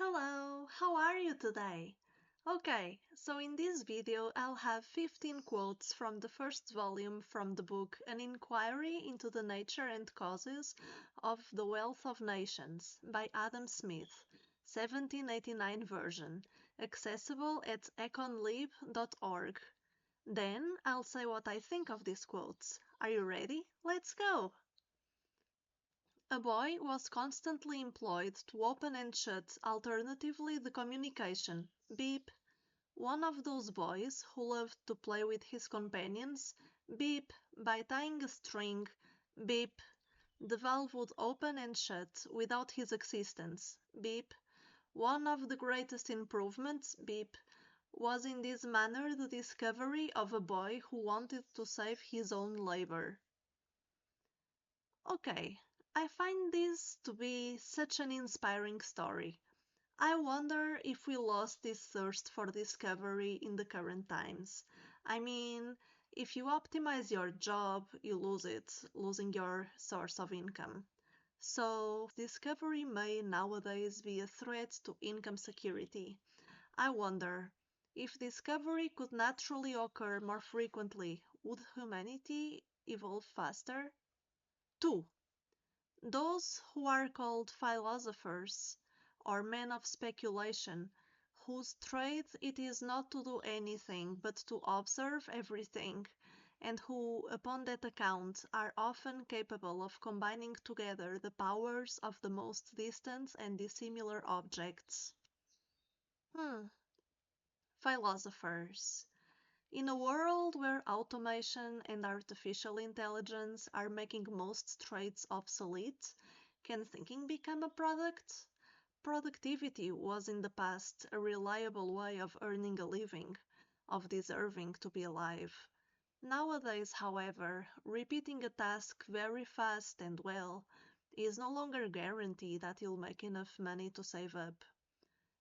Hello, how are you today? Okay, so in this video I'll have 15 quotes from the first volume from the book An Inquiry into the Nature and Causes of the Wealth of Nations by Adam Smith, 1789 version, accessible at econlib.org. Then I'll say what I think of these quotes. Are you ready? Let's go! A boy was constantly employed to open and shut alternatively the communication. Beep. One of those boys who loved to play with his companions. Beep. By tying a string. Beep. The valve would open and shut without his existence. Beep. One of the greatest improvements. Beep. Was in this manner the discovery of a boy who wanted to save his own labor. Okay, I find this to be such an inspiring story. I wonder if we lost this thirst for discovery in the current times. I mean, if you optimize your job, you lose it, losing your source of income. So, discovery may nowadays be a threat to income security. I wonder, if discovery could naturally occur more frequently, would humanity evolve faster? 2. Those who are called philosophers, or men of speculation, whose trade it is not to do anything but to observe everything, and who, upon that account, are often capable of combining together the powers of the most distant and dissimilar objects. Philosophers. In a world where automation and artificial intelligence are making most trades obsolete, can thinking become a product? Productivity was in the past a reliable way of earning a living, of deserving to be alive. Nowadays, however, repeating a task very fast and well is no longer a guarantee that you'll make enough money to save up.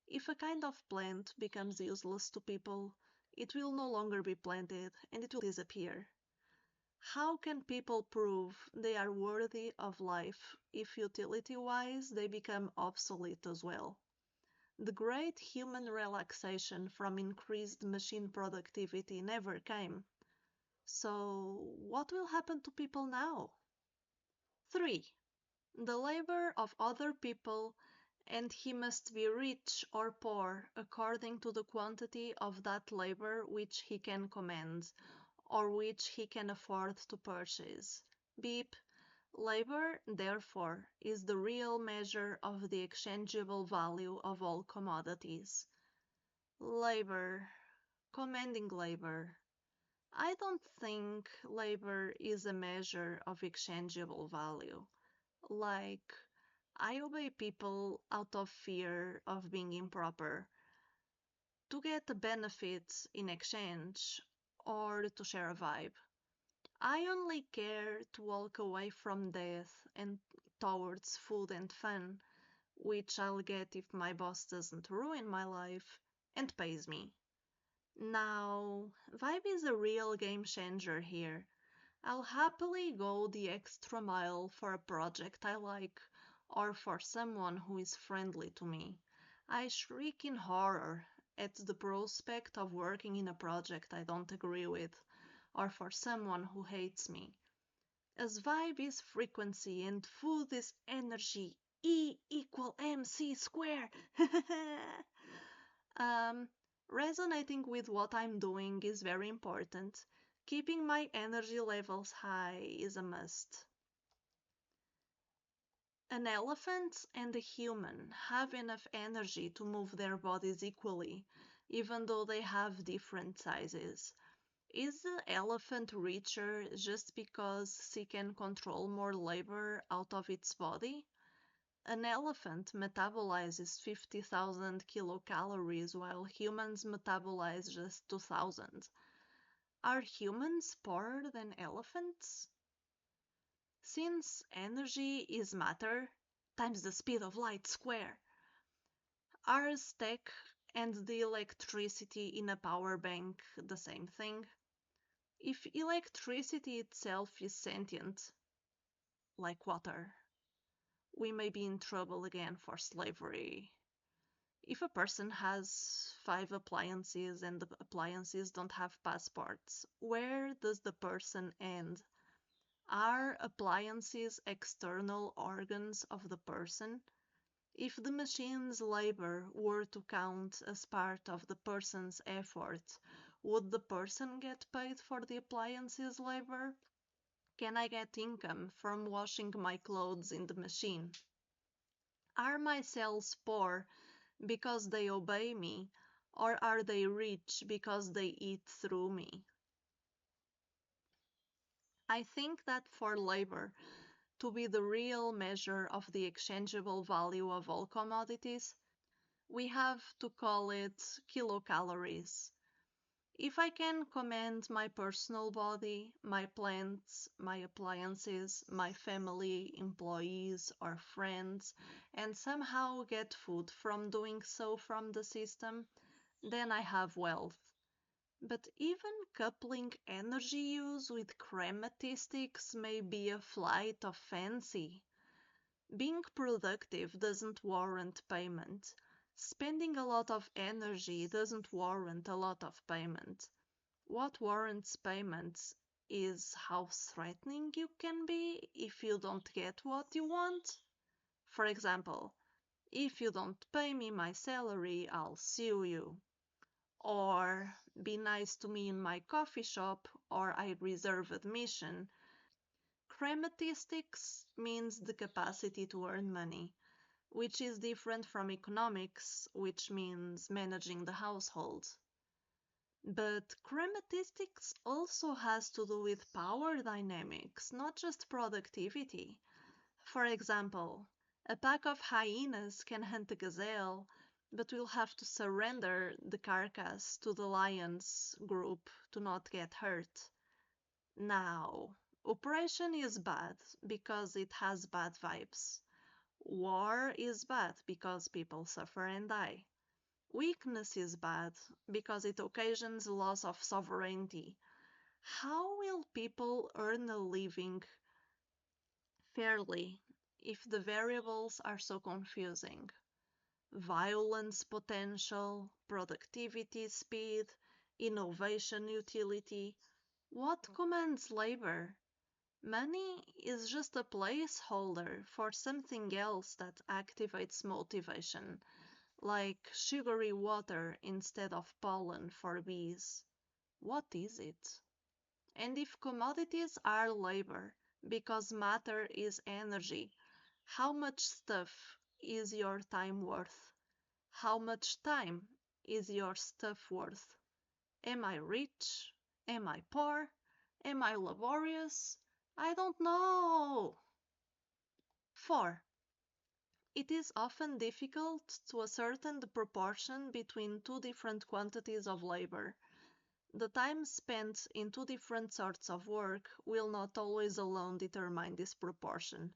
If a kind of plant becomes useless to people, it will no longer be planted and it will disappear. How can people prove they are worthy of life if utility-wise they become obsolete as well? The great human relaxation from increased machine productivity never came. So, what will happen to people now? 3. The labor of other people, and he must be rich or poor according to the quantity of that labor which he can command, or which he can afford to purchase. Beep. Labor, therefore, is the real measure of the exchangeable value of all commodities. Labor, commanding labor. I don't think labor is a measure of exchangeable value. Like, I obey people out of fear of being improper, to get a benefit in exchange, or to share a vibe. I only care to walk away from death and towards food and fun, which I'll get if my boss doesn't ruin my life and pays me. Now, vibe is a real game changer here. I'll happily go the extra mile for a project I like, or for someone who is friendly to me. I shriek in horror at the prospect of working in a project I don't agree with, or for someone who hates me. As vibe is frequency and food is energy, E equal mc squared. um, Resonating with what I'm doing is very important. Keeping my energy levels high is a must. An elephant and a human have enough energy to move their bodies equally, even though they have different sizes. Is the elephant richer just because she can control more labor out of its body? An elephant metabolizes 50,000 kilocalories while humans metabolize just 2,000. Are humans poorer than elephants? Since energy is matter times the speed of light square, are a stack and the electricity in a power bank the same thing? If electricity itself is sentient, like water, we may be in trouble again for slavery. If a person has five appliances and the appliances don't have passports, where does the person end? Are appliances external organs of the person? If the machine's labor were to count as part of the person's effort, would the person get paid for the appliance's labor? Can I get income from washing my clothes in the machine? Are my cells poor because they obey me, or are they rich because they eat through me? I think that for labor to be the real measure of the exchangeable value of all commodities, we have to call it kilocalories. If I can command my personal body, my plants, my appliances, my family, employees, or friends, and somehow get food from doing so from the system, then I have wealth. But even coupling energy use with chromatistics may be a flight of fancy. Being productive doesn't warrant payment. Spending a lot of energy doesn't warrant a lot of payment. What warrants payment is how threatening you can be if you don't get what you want. For example, if you don't pay me my salary, I'll sue you. Or be nice to me in my coffee shop, or I reserve admission. Chromatistics means the capacity to earn money, which is different from economics, which means managing the household. But chromatistics also has to do with power dynamics, not just productivity. For example, a pack of hyenas can hunt a gazelle, but will have to surrender the carcass to the lion's group to not get hurt. Now, operation is bad because it has bad vibes. War is bad because people suffer and die. Weakness is bad because it occasions loss of sovereignty. How will people earn a living fairly if the variables are so confusing? Violence potential, productivity speed, innovation utility. What commands labor? Money is just a placeholder for something else that activates motivation, like sugary water instead of pollen for bees. What is it? And if commodities are labor, because matter is energy, how much stuff is your time worth? How much time is your stuff worth? Am I rich? Am I poor? Am I laborious? I don't know. 4. It is often difficult to ascertain the proportion between two different quantities of labor. The time spent in two different sorts of work will not always alone determine this proportion.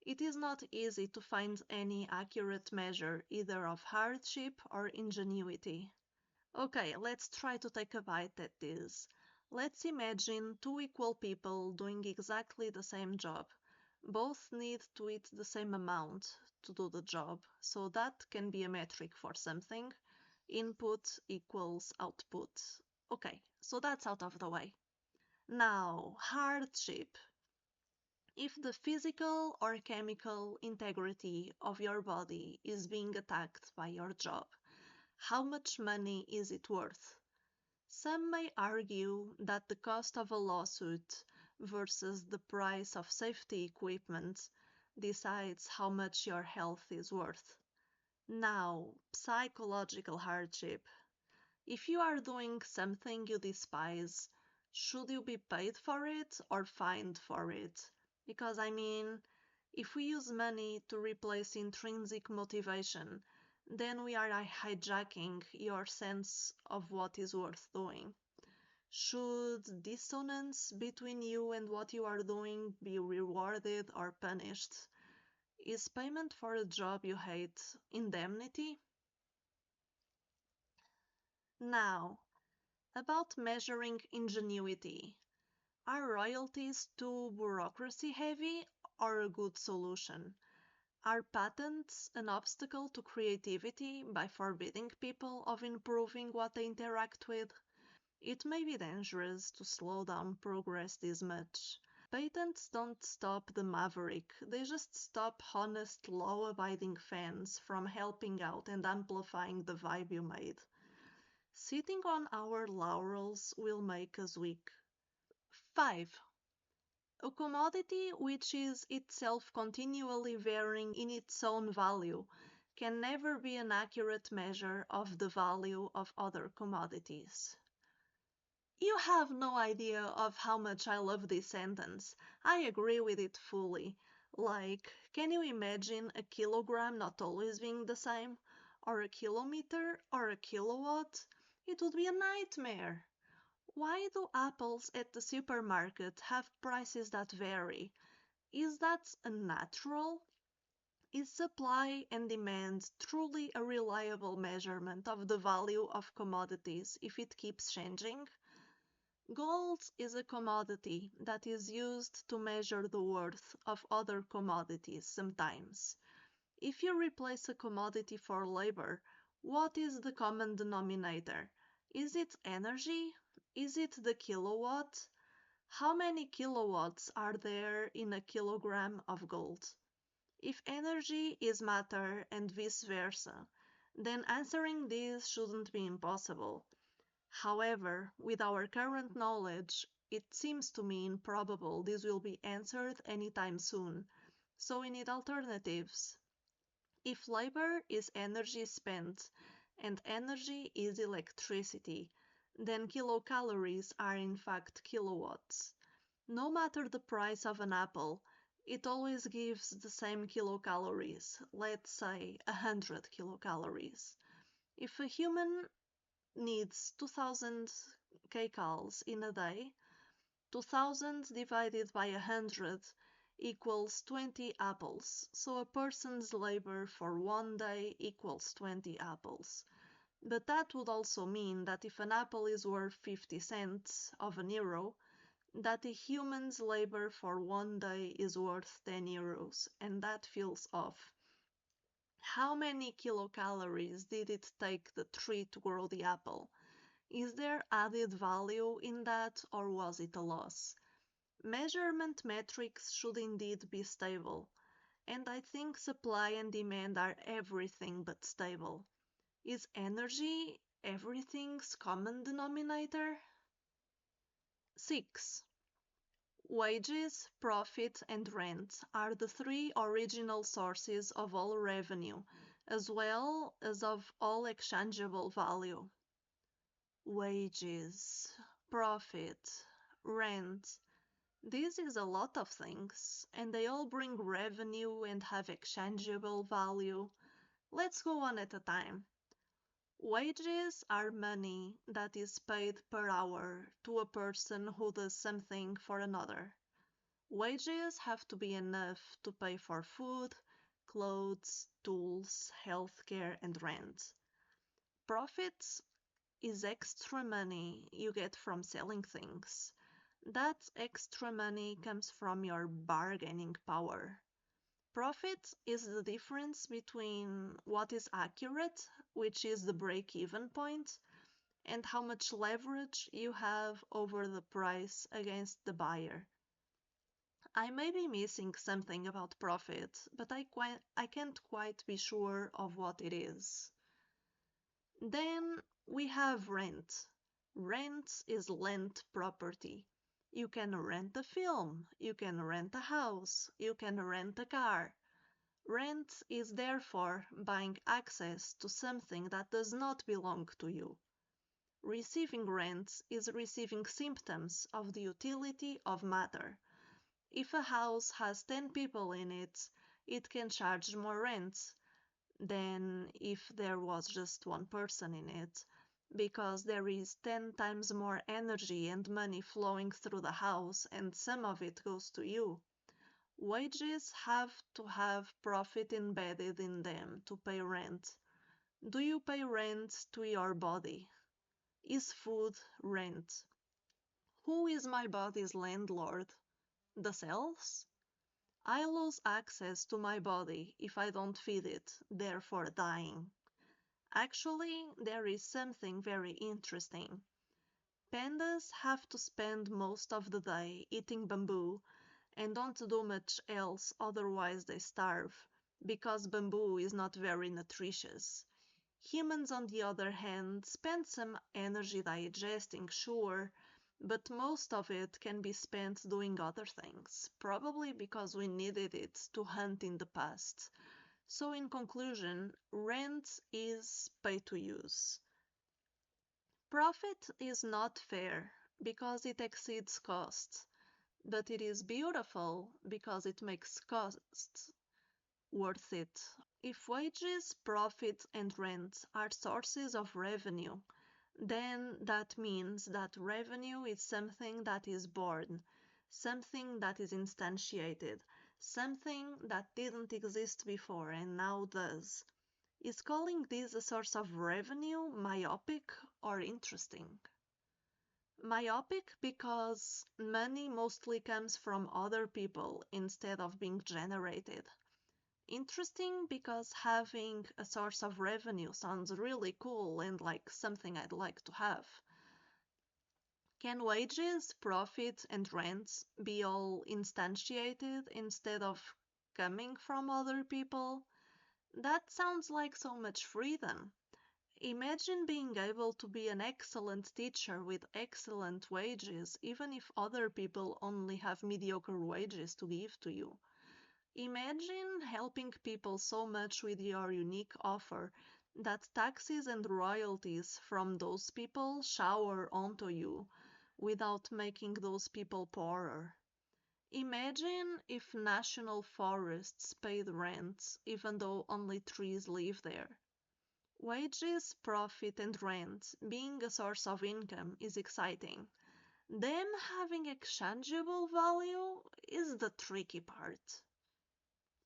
It is not easy to find any accurate measure either of hardship or ingenuity. Okay, let's try to take a bite at this. Let's imagine two equal people doing exactly the same job. Both need to eat the same amount to do the job, so that can be a metric for something. Input equals output. Okay, so that's out of the way. Now, hardship. If the physical or chemical integrity of your body is being attacked by your job, how much money is it worth? Some may argue that the cost of a lawsuit versus the price of safety equipment decides how much your health is worth. Now, psychological hardship. If you are doing something you despise, should you be paid for it or fined for it? Because if we use money to replace intrinsic motivation, then we are hijacking your sense of what is worth doing. Should dissonance between you and what you are doing be rewarded or punished? Is payment for a job you hate indemnity? Now, about measuring ingenuity. Are royalties too bureaucracy heavy or a good solution? Are patents an obstacle to creativity by forbidding people of improving what they interact with? It may be dangerous to slow down progress this much. Patents don't stop the maverick, they just stop honest, law abiding fans from helping out and amplifying the vibe you made. Sitting on our laurels will make us weak. 5. A commodity which is itself continually varying in its own value can never be an accurate measure of the value of other commodities. You have no idea of how much I love this sentence. I agree with it fully. Like, can you imagine a kilogram not always being the same? Or a kilometer? Or a kilowatt? It would be a nightmare. Why do apples at the supermarket have prices that vary? Is that unnatural? Is supply and demand truly a reliable measurement of the value of commodities if it keeps changing? Gold is a commodity that is used to measure the worth of other commodities sometimes. If you replace a commodity for labor, what is the common denominator? Is it energy? Is it the kilowatt? How many kilowatts are there in a kilogram of gold? If energy is matter and vice versa, then answering this shouldn't be impossible. However, with our current knowledge, it seems to me improbable this will be answered anytime soon, so we need alternatives. If labor is energy spent and energy is electricity, then kilocalories are in fact kilowatts. No matter the price of an apple, it always gives the same kilocalories, let's say 100 kilocalories. If a human needs 2000 kcals in a day, 2000 divided by 100 equals 20 apples. So a person's labor for one day equals 20 apples. But that would also mean that if an apple is worth 50 cents of an euro, that a human's labor for one day is worth 10 euros, and that feels off. How many kilocalories did it take the tree to grow the apple? Is there added value in that, or was it a loss? Measurement metrics should indeed be stable, and I think supply and demand are everything but stable. Is energy everything's common denominator? 6. Wages, profit, and rent are the three original sources of all revenue, as well as of all exchangeable value. Wages, profit, rent. This is a lot of things, and they all bring revenue and have exchangeable value. Let's go one at a time. Wages are money that is paid per hour to a person who does something for another. Wages have to be enough to pay for food, clothes, tools, healthcare, and rent. Profits is extra money you get from selling things. That extra money comes from your bargaining power. Profit is the difference between what is accurate, which is the break-even point, and how much leverage you have over the price against the buyer. I may be missing something about profit, but I can't quite be sure of what it is. Then we have rent. Rent is lent property. You can rent a film, you can rent a house, you can rent a car. Rent is therefore buying access to something that does not belong to you. Receiving rent is receiving symptoms of the utility of matter. If a house has 10 people in it, it can charge more rent than if there was just one person in it, because there is 10 times more energy and money flowing through the house, and some of it goes to you. Wages have to have profit embedded in them to pay rent. Do you pay rent to your body? Is food rent? Who is my body's landlord? The cells? I lose access to my body if I don't feed it, therefore dying. Actually, there is something very interesting. Pandas have to spend most of the day eating bamboo and don't do much else, otherwise they starve, because bamboo is not very nutritious. Humans, on the other hand, spend some energy digesting, sure, but most of it can be spent doing other things, probably because we needed it to hunt in the past. So, in conclusion, rent is pay to use. Profit is not fair because it exceeds cost, but it is beautiful because it makes costs worth it. If wages, profit, and rent are sources of revenue, then that means that revenue is something that is born, something that is instantiated, something that didn't exist before and now does. Is calling this a source of revenue myopic or interesting? Myopic because money mostly comes from other people instead of being generated. Interesting because having a source of revenue sounds really cool and like something I'd like to have. Can wages, profit, and rents be all instantiated instead of coming from other people? That sounds like so much freedom. Imagine being able to be an excellent teacher with excellent wages, even if other people only have mediocre wages to give to you. Imagine helping people so much with your unique offer that taxes and royalties from those people shower onto you without making those people poorer. Imagine if national forests paid rent even though only trees live there. Wages, profit, and rent being a source of income is exciting. Them having exchangeable value is the tricky part.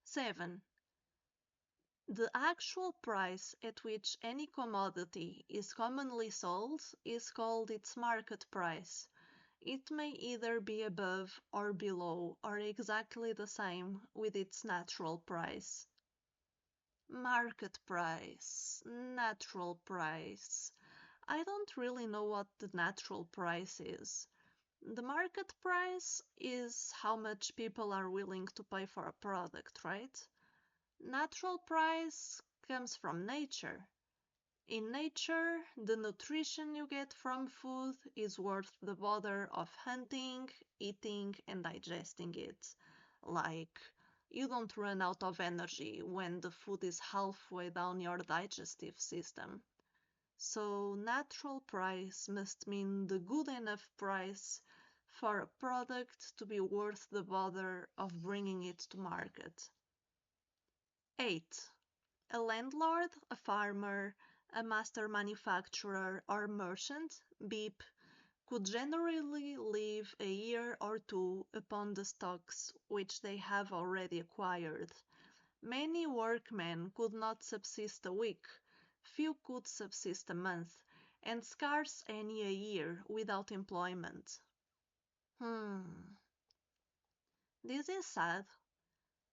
7. The actual price at which any commodity is commonly sold is called its market price. It may either be above or below or exactly the same with its natural price. Market price, natural price. I don't really know what the natural price is. The market price is how much people are willing to pay for a product, right? Natural price comes from nature. In nature, the nutrition you get from food is worth the bother of hunting, eating, and digesting it. Like, you don't run out of energy when the food is halfway down your digestive system. So, natural price must mean the good enough price for a product to be worth the bother of bringing it to market. 8. A landlord, a farmer, a master manufacturer, or merchant, BIP, could generally live a year or two upon the stocks which they have already acquired. Many workmen could not subsist a week, few could subsist a month, and scarce any a year without employment. This is sad.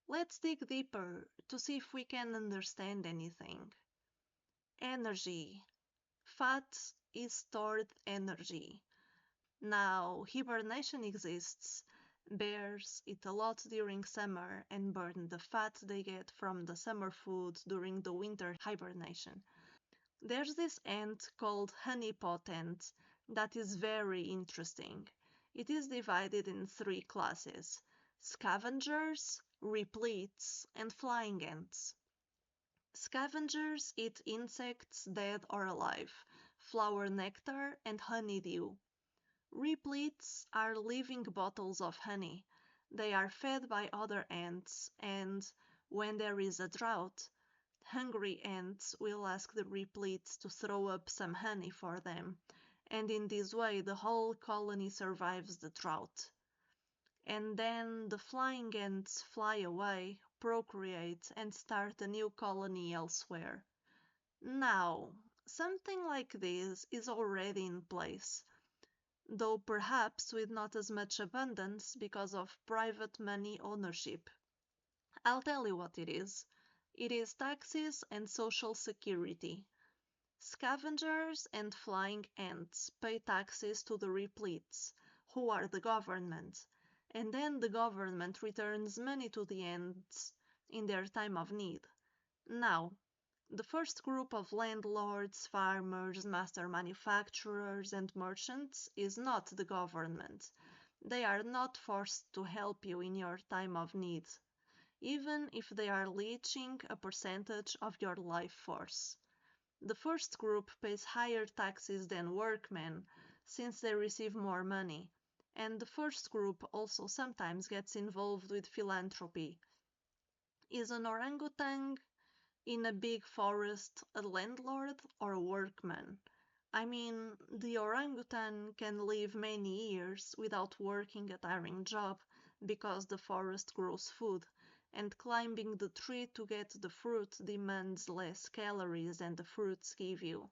Let's dig deeper to see if we can understand anything. Energy. Fat is stored energy. Now, hibernation exists. Bears eat a lot during summer and burn the fat they get from the summer food during the winter hibernation. There's this ant called honeypot ant that is very interesting. It is divided in three classes: scavengers, repletes, and flying ants. Scavengers eat insects dead or alive, flower nectar, and honeydew. Repletes are living bottles of honey. They are fed by other ants, and when there is a drought, hungry ants will ask the repletes to throw up some honey for them, and in this way the whole colony survives the drought. And then the flying ants fly away, procreate, and start a new colony elsewhere. Now, something like this is already in place, though perhaps with not as much abundance because of private money ownership. I'll tell you what it is. It is taxes and social security. Scavengers and flying ants pay taxes to the repletes, who are the government, and then the government returns money to the ants in their time of need. Now, the first group of landlords, farmers, master manufacturers, and merchants is not the government. They are not forced to help you in your time of need, even if they are leeching a percentage of your life force. The first group pays higher taxes than workmen, since they receive more money, and the first group also sometimes gets involved with philanthropy. Is an orangutan in a big forest a landlord or a workman? I mean, the orangutan can live many years without working a tiring job because the forest grows food, and climbing the tree to get the fruit demands less calories than the fruits give you.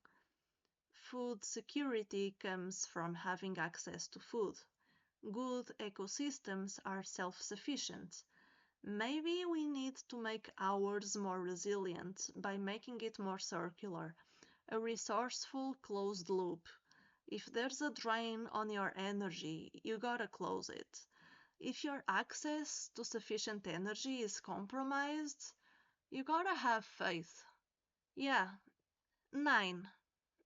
Food security comes from having access to food. Good ecosystems are self-sufficient. Maybe we need to make ours more resilient by making it more circular, a resourceful closed loop. If there's a drain on your energy, you gotta close it. If your access to sufficient energy is compromised, you gotta have faith. Yeah. 9.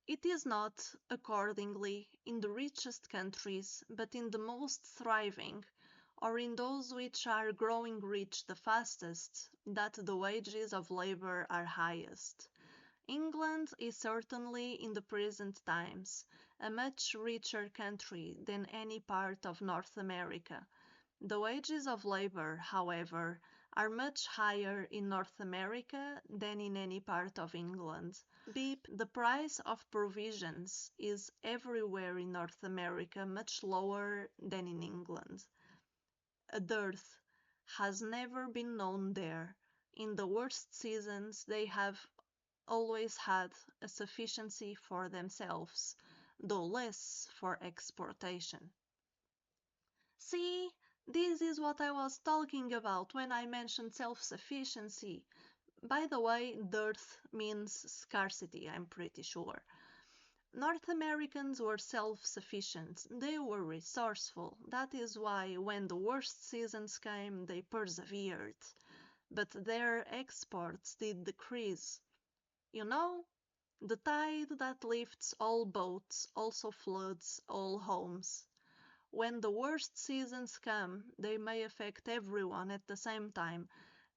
It is not, accordingly, in the richest countries, but in the most thriving, or in those which are growing rich the fastest, that the wages of labor are highest. England is certainly in the present times a much richer country than any part of North America. The wages of labor, however, are much higher in North America than in any part of England. Beep, the price of provisions is everywhere in North America much lower than in England. A dearth has never been known there. In the worst seasons, they have always had a sufficiency for themselves, though less for exportation. See, this is what I was talking about when I mentioned self-sufficiency. By the way, dearth means scarcity, I'm pretty sure. North Americans were self-sufficient, they were resourceful. That is why when the worst seasons came, they persevered. But their exports did decrease. You know, the tide that lifts all boats also floods all homes. When the worst seasons come, they may affect everyone at the same time,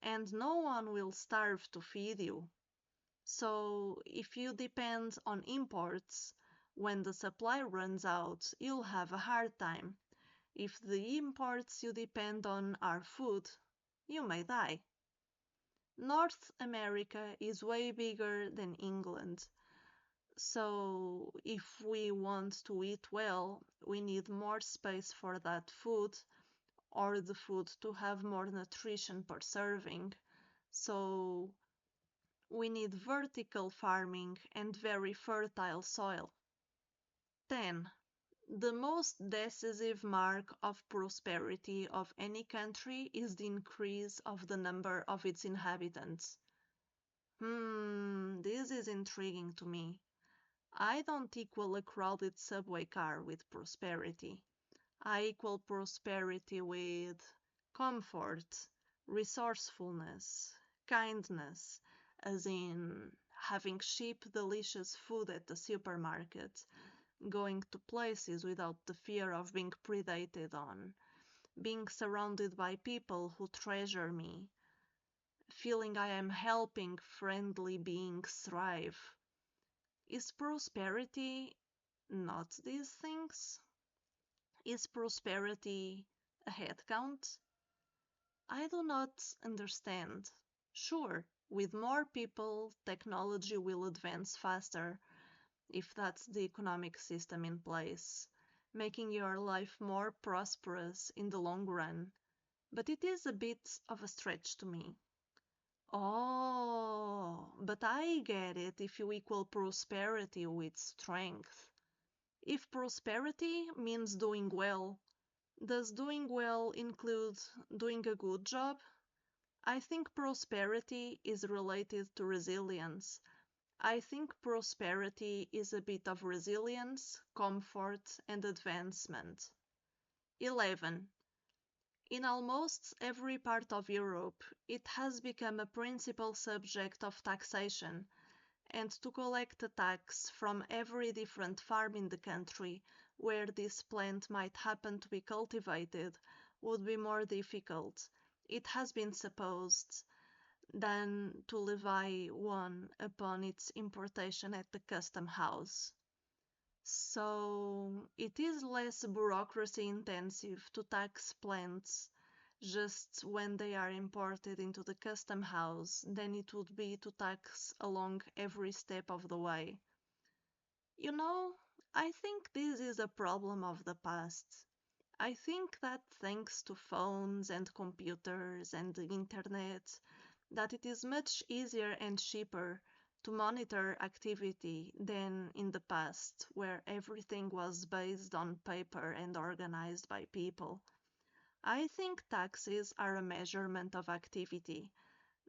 and no one will starve to feed you. So, if you depend on imports, when the supply runs out, you'll have a hard time. If the imports you depend on are food, you may die. North America is way bigger than England. So, if we want to eat well, we need more space for that food, or the food to have more nutrition per serving. So, we need vertical farming and very fertile soil. 10. The most decisive mark of prosperity of any country is the increase of the number of its inhabitants. This is intriguing to me. I don't equal a crowded subway car with prosperity. I equal prosperity with comfort, resourcefulness, kindness, as in having cheap, delicious food at the supermarket, going to places without the fear of being predated on, being surrounded by people who treasure me, feeling I am helping friendly beings thrive. Is prosperity not these things? Is prosperity a head count? I do not understand. Sure, with more people, technology will advance faster, if that's the economic system in place, making your life more prosperous in the long run. But it is a bit of a stretch to me. Oh, but I get it if you equal prosperity with strength. If prosperity means doing well, does doing well include doing a good job? I think prosperity is related to resilience. I think prosperity is a bit of resilience, comfort, and advancement. 11. In almost every part of Europe, it has become a principal subject of taxation, and to collect a tax from every different farm in the country where this plant might happen to be cultivated would be more difficult, it has been supposed, than to levy one upon its importation at the custom house. So it is less bureaucracy intensive to tax plants just when they are imported into the custom house than it would be to tax along every step of the way. You know, I think this is a problem of the past. I think that thanks to phones and computers and the internet, that it is much easier and cheaper to monitor activity than in the past, where everything was based on paper and organized by people. I think taxes are a measurement of activity.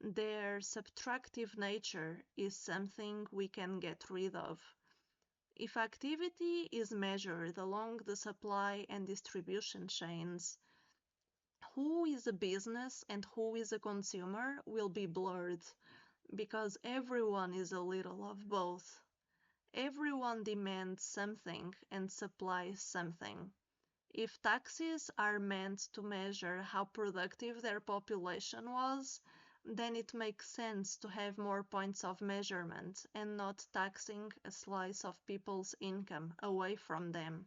Their subtractive nature is something we can get rid of. If activity is measured along the supply and distribution chains, who is a business and who is a consumer will be blurred because everyone is a little of both. Everyone demands something and supplies something. If taxes are meant to measure how productive their population was, then it makes sense to have more points of measurement and not taxing a slice of people's income away from them.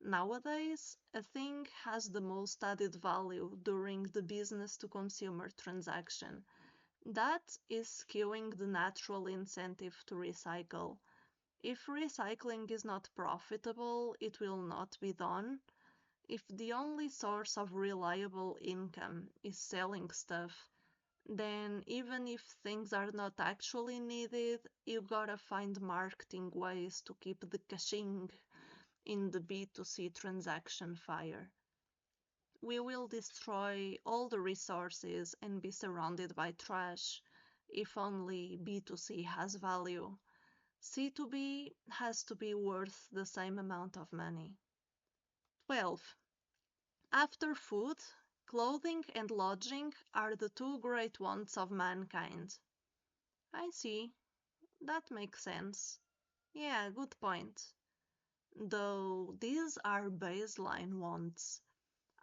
Nowadays, a thing has the most added value during the business to consumer transaction. That is skewing the natural incentive to recycle. If recycling is not profitable, it will not be done. If the only source of reliable income is selling stuff, then even if things are not actually needed, you gotta find marketing ways to keep the caching in the B2C transaction fire. We will destroy all the resources and be surrounded by trash if only B2C has value. C2B has to be worth the same amount of money. 12. After food, clothing and lodging are the two great wants of mankind. I see. That makes sense. Yeah, good point. Though these are baseline wants.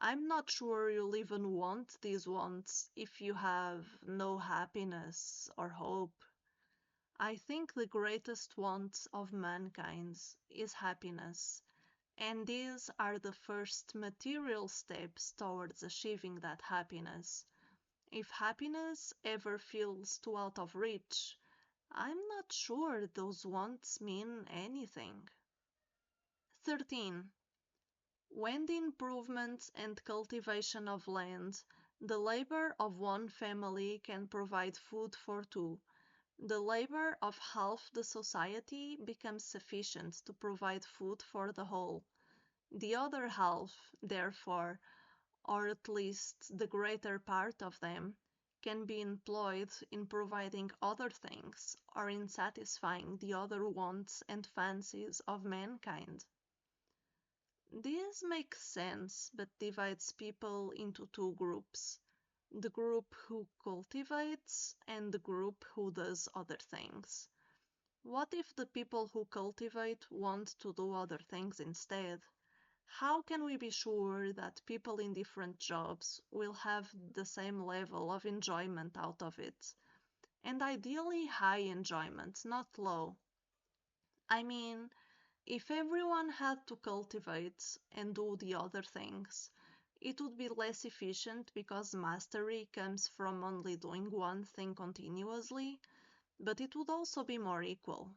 I'm not sure you'll even want these wants if you have no happiness or hope. I think the greatest want of mankind is happiness, and these are the first material steps towards achieving that happiness. If happiness ever feels too out of reach, I'm not sure those wants mean anything. 13. When the improvement and cultivation of land, the labor of one family can provide food for two, the labor of half the society becomes sufficient to provide food for the whole. The other half, therefore, or at least the greater part of them, can be employed in providing other things or in satisfying the other wants and fancies of mankind. This makes sense but divides people into two groups: the group who cultivates and the group who does other things. What if the people who cultivate want to do other things instead? How can we be sure that people in different jobs will have the same level of enjoyment out of it? And ideally high enjoyment, not low. I mean, if everyone had to cultivate and do the other things, it would be less efficient because mastery comes from only doing one thing continuously, but it would also be more equal.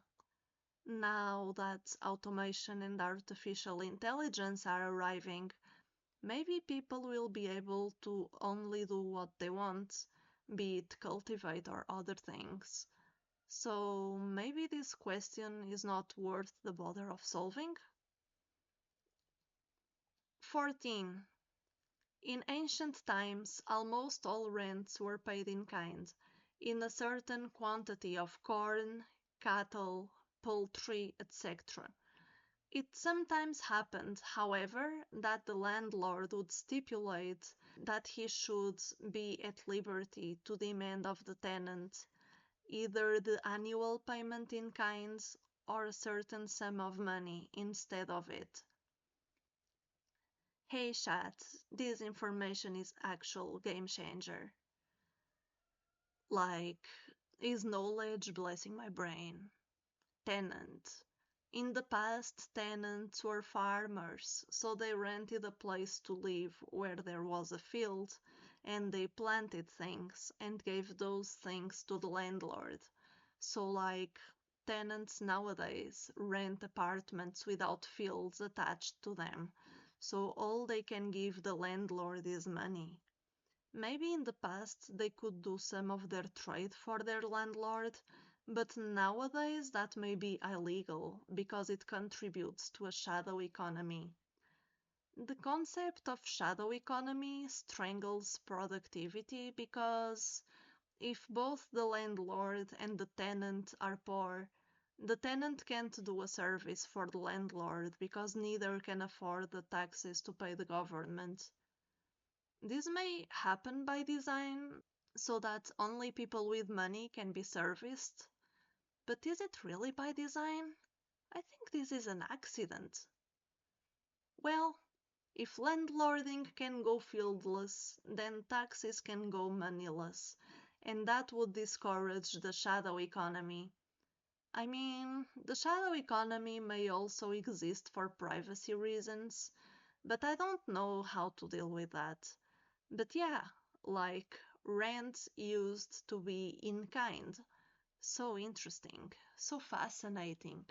Now that automation and artificial intelligence are arriving, maybe people will be able to only do what they want, be it cultivate or other things. So maybe this question is not worth the bother of solving. 14. In ancient times, almost all rents were paid in kind, in a certain quantity of corn, cattle, poultry, etc. It sometimes happened, however, that the landlord would stipulate that he should be at liberty to demand of the tenant either the annual payment in kind or a certain sum of money instead of it. Hey chat, this information is actual game changer. Like, is knowledge blessing my brain? Tenant. In the past, tenants were farmers, so they rented a place to live where there was a field, and they planted things and gave those things to the landlord. So, like, tenants nowadays rent apartments without fields attached to them, so all they can give the landlord is money. Maybe in the past they could do some of their trade for their landlord, but nowadays that may be illegal because it contributes to a shadow economy. The concept of shadow economy strangles productivity because if both the landlord and the tenant are poor, the tenant can't do a service for the landlord because neither can afford the taxes to pay the government. This may happen by design so that only people with money can be serviced, but is it really by design? I think this is an accident. Well, if landlording can go fieldless, then taxes can go moneyless, and that would discourage the shadow economy. I mean, the shadow economy may also exist for privacy reasons, but I don't know how to deal with that. But yeah, like rent used to be in kind. So interesting, so fascinating.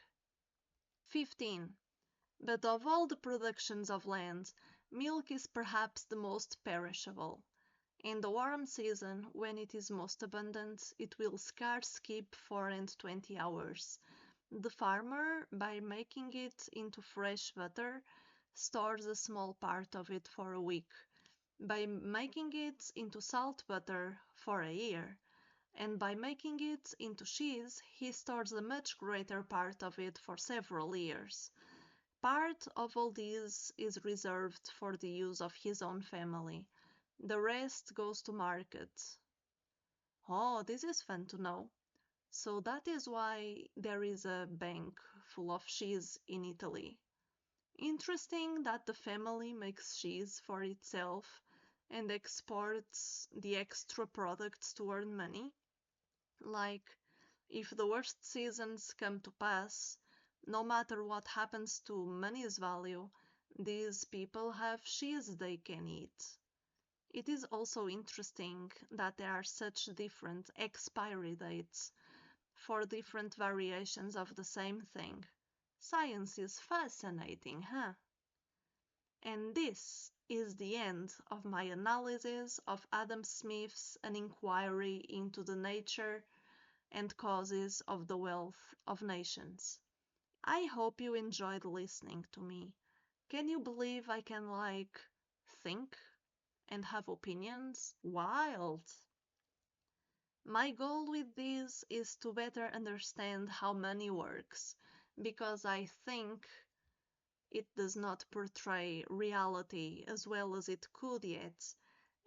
15. But of all the productions of land, milk is perhaps the most perishable. In the warm season, when it is most abundant, it will scarce keep 4 and 20 hours. The farmer, by making it into fresh butter, stores a small part of it for a week, by making it into salt butter for a year, and by making it into cheese, he stores a much greater part of it for several years. Part of all this is reserved for the use of his own family. The rest goes to market. Oh, this is fun to know. So that is why there is a bank full of cheese in Italy. Interesting that the family makes cheese for itself and exports the extra products to earn money. Like, if the worst seasons come to pass, no matter what happens to money's value, these people have cheese they can eat. It is also interesting that there are such different expiry dates for different variations of the same thing. Science is fascinating, huh? And this is the end of my analysis of Adam Smith's An Inquiry into the Nature and Causes of the Wealth of Nations. I hope you enjoyed listening to me. Can you believe I can, think and have opinions? Wild! My goal with this is to better understand how money works, because I think it does not portray reality as well as it could yet,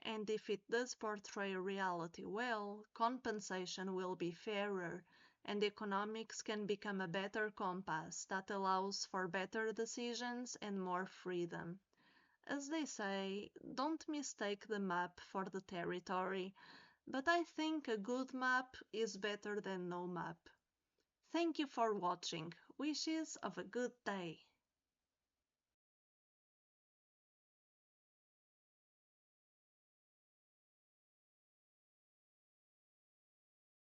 and if it does portray reality well, compensation will be fairer, and economics can become a better compass that allows for better decisions and more freedom. As they say, don't mistake the map for the territory, but I think a good map is better than no map. Thank you for watching. Wishes of a good day.